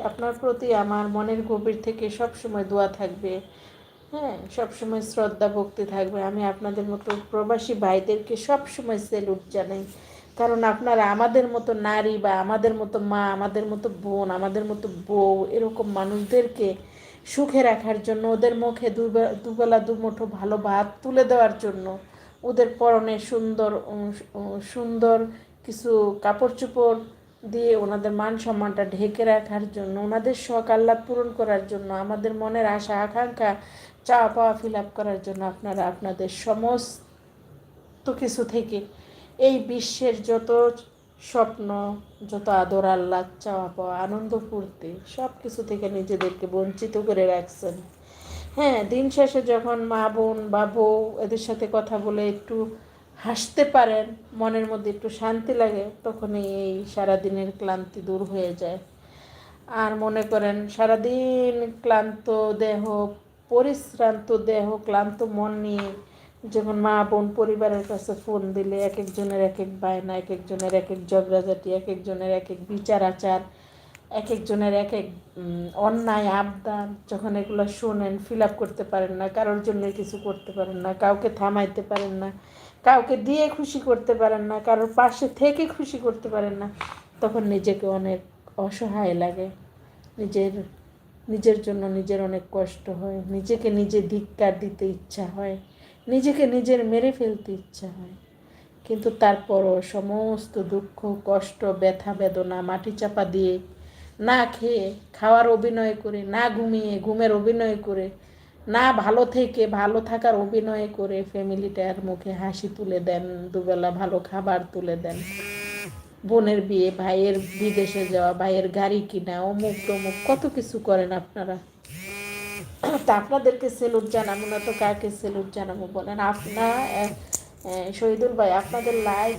আপনার প্রতি আমার মনের গভীর থেকে সব সময় দোয়া থাকবে। হ্যাঁ, সবসময় শ্রদ্ধা ভক্তি থাকবে। আমি আপনাদের মতো প্রবাসী ভাইদেরকে সবসময় স্যালুট জানাই, কারণ আপনারা আমাদের মতো নারী বা আমাদের মতো মা, আমাদের মতো বোন, আমাদের মতো বউ, এরকম মানুষদেরকে সুখে রাখার জন্য, ওদের মুখে দুবেলা দুমুঠো ভালো ভাত তুলে দেওয়ার জন্য, ওদের পরনে সুন্দর কিছু কাপড় চোপড় দিয়ে ওনাদের মান সম্মানটা ঢেকে রাখার জন্য, ওনাদের শখ আহ্লাদ পূরণ করার জন্য, আমাদের মনের আশা আকাঙ্ক্ষা চাওয়া পাওয়া ফিল আপ করার জন্য আপনারা আপনাদের সমস্ত কিছু থেকে এই বিশ্বের যত স্বপ্ন, যত আদর আহ্লাদ, চাওয়া পাওয়া, আনন্দ ফুর্তি সব কিছু থেকে নিজেদেরকে বঞ্চিত করে রাখছেন। হ্যাঁ, দিন শেষে যখন মা বোন বা বউ এদের সাথে কথা বলে একটু হাসতে পারেন, মনের মধ্যে একটু শান্তি লাগে, তখনই এই সারাদিনের ক্লান্তি দূর হয়ে যায়। আর মনে করেন সারাদিন ক্লান্ত দেহ, পরিশ্রান্ত দেহ, ক্লান্ত মন নিয়ে যখন মা বোন পরিবারের কাছে ফোন দিলে এক একজনের এক এক বায়না, এক একজনের এক এক ঝগড়াঝাটি, এক একজনের এক এক বিচার আচার, এক একজনের এক এক অন্যায় আবদার, যখন এগুলো শোনেন ফিল আপ করতে পারেন না, কারোর জন্য কিছু করতে পারেন না, কাউকে থামাইতে পারেন না, কাউকে দিয়ে খুশি করতে পারেন না, কারোর পাশে থেকে খুশি করতে পারেন না, তখন নিজেকে অনেক অসহায় লাগে। নিজের নিজের জন্য নিজের অনেক কষ্ট হয়, নিজেকে নিজে ধিক্কার দিতে ইচ্ছা হয়, নিজেকে নিজের মেরে ফেলতে ইচ্ছা হয়। কিন্তু তারপরও সমস্ত দুঃখ কষ্ট ব্যথা বেদনা মাটি চাপা দিয়ে, না খেয়ে খাওয়ার অভিনয় করে, না ঘুমিয়ে ঘুমের অভিনয় করে, না ভালো থেকে ভালো থাকার অভিনয় করে ফ্যামিলিটার মুখে হাসি তুলে দেন, দুবেলা ভালো খাবার তুলে দেন, বোনের বিয়ে, ভাইয়ের বিদেশে যাওয়া, ভাইয়ের গাড়ি কিনা, অমুক তমুক কত কিছু করেন আপনারা। তা আপনাদেরকে সেলুট জানাবো না তো কাকে সেলুট জানাবো বলেন? শহীদুল ভাই, আপনাদের লাইভ